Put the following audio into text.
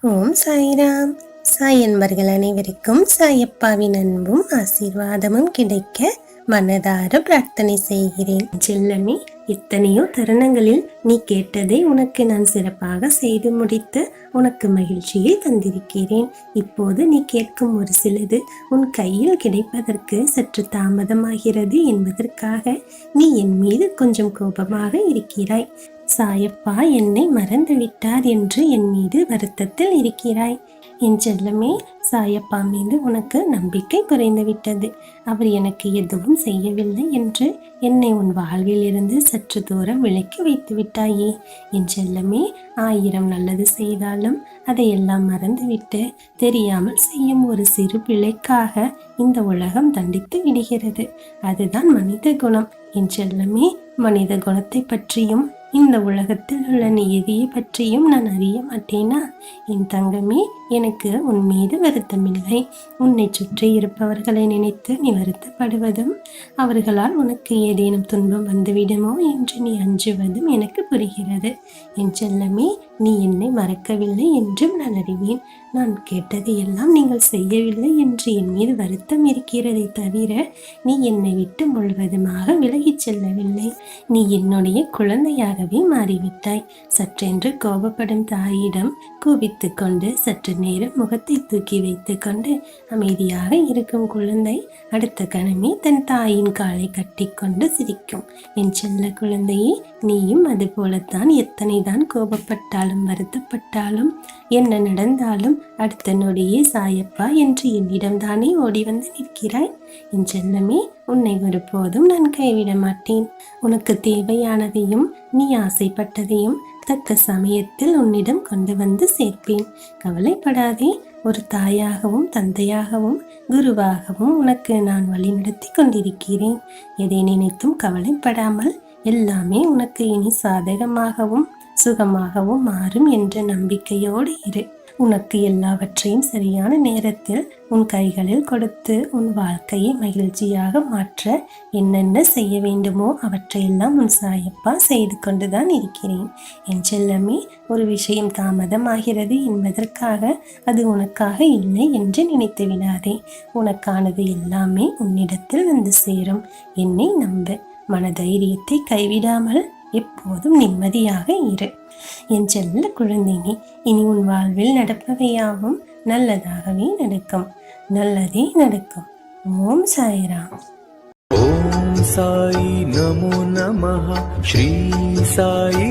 ஓம் சாய்ராம். சாய் என்பர்கள் அனைவருக்கும் சாயப்பாவின் அன்பும் ஆசீர்வாதமும் கிடைக்க மனதார பிரார்த்தனை செய்கிறேன். செல்லமே, எத்தனையோ தருணங்களில் நீ கேட்டதை உனக்கு நான் சிறப்பாக செய்து முடித்து உனக்கு மகிழ்ச்சியை தந்திருக்கிறேன். இப்போது நீ கேட்கும் ஒரு சிலது உன் கையில் கிடைப்பதற்கு சற்று தாமதமாகிறது என்பதற்காக நீ என் மீது கொஞ்சம் கோபமாக இருக்கிறாய். சாயப்பா என்னை மறந்து விட்டார் என்று என் மீது வருத்தத்தில் இருக்கிறாய். என் செல்லமே, சாயப்பா மீது உனக்கு நம்பிக்கை குறைந்துவிட்டது. அவர் எனக்கு எதுவும் செய்யவில்லை என்று என்னை உன் வாழ்வில் இருந்து சற்று தூரம் விலக்கி வைத்து விட்டாயே. என் செல்லமே, 1000 நல்லது செய்தாலும் அதையெல்லாம் மறந்துவிட்டு தெரியாமல் செய்யும் ஒரு சிறு பிழைக்காக இந்த உலகம் தண்டித்து விடுகிறது. அதுதான் மனித குணம். என் செல்லமே, மனித குணத்தை பற்றியும் இந்த உலகத்தில் உள்ள நீதியை பற்றியும் நான் அறிய மாட்டேனா? என் தங்கமே, எனக்கு உன் மீது வருத்தமில்லை. உன்னை சுற்றி இருப்பவர்களை நினைத்து நீ வருத்தப்படுவதும் அவர்களால் உனக்கு ஏதேனும் துன்பம் வந்துவிடுமோ என்று நீ அஞ்சுவதும் எனக்கு புரிகிறது. என் செல்லமே, நீ என்னை மறக்கவில்லை என்றும் நான் அறிவேன். நான் கேட்டதை எல்லாம் நீங்கள் செய்யவில்லை என்று என் மீது வருத்தம் இருக்கிறதை தவிர நீ என்னை விட்டு முழுவதுமாக விலகிச் செல்லவில்லை. நீ என்னுடைய குழந்தையாகவே மாறிவிட்டாய். சற்றென்று கோபப்படும் தாயிடம் கோபித்து கொண்டு சற்று நேரம் முகத்தை தூக்கி வைத்து கொண்டு அமைதியாக இருக்கும் குழந்தை அடுத்த கணமே தன் தாயின் காலை கட்டிக்கொண்டு சிரிக்கும். என் செல்ல குழந்தையே, நீயும் அது போலத்தான். எத்தனை தான் கோபப்பட்டாலும் வருத்தப்பட்டாலும் என்ன நடந்தாலும் அடுத்த நொடியே சாயப்பா என்று என்னிடம்தானே ஓடி வந்து நிற்கிறாய். என் செல்லமே, உன்னை ஒருபோதும் நான் கைவிட மாட்டேன். உனக்கு தேவையானதையும் நீ ஆசைப்பட்டதையும் தக்க சமயத்தில் உன்னிடம் கொண்டு வந்து சேர்ப்பேன். கவலைப்படாதே. ஒரு தாயாகவும் தந்தையாகவும் குருவாகவும் உனக்கு நான் வழிநடத்தி கொண்டிருக்கிறேன். எதை நினைத்தும் கவலைப்படாமல் எல்லாமே உனக்கு இனி சாதகமாகவும் சுகமாகவும் மாறும் என்ற நம்பிக்கையோடு இரு. உனக்கு எல்லாவற்றையும் சரியான நேரத்தில் உன் கைகளில் கொடுத்து உன் வாழ்க்கையை மகிழ்ச்சியாக மாற்ற என்னென்ன செய்ய வேண்டுமோ அவற்றையெல்லாம் உன் சாயப்பா செய்து கொண்டுதான் இருக்கிறேன். என் செல்லமே, ஒரு விஷயம் தாமதமாகிறது என்பதற்காக அது உனக்காக இல்லை என்று நினைத்து விடாதே. உனக்கானது எல்லாமே உன்னிடத்தில் வந்து சேரும். என்னை நம்பு. மனதைரியத்தை கைவிடாமல் எப்போதும் நிம்மதியாக இரு. என் செல்ல குழந்தைனே, இனி உன் வாழ்வில் நடப்பவையாவும் நல்லதாகவே நடக்கும். நல்லதே நடக்கும். ஓம் சாய்ராம். ஓம் சாய் நமோ நமः. ஸ்ரீ சாய்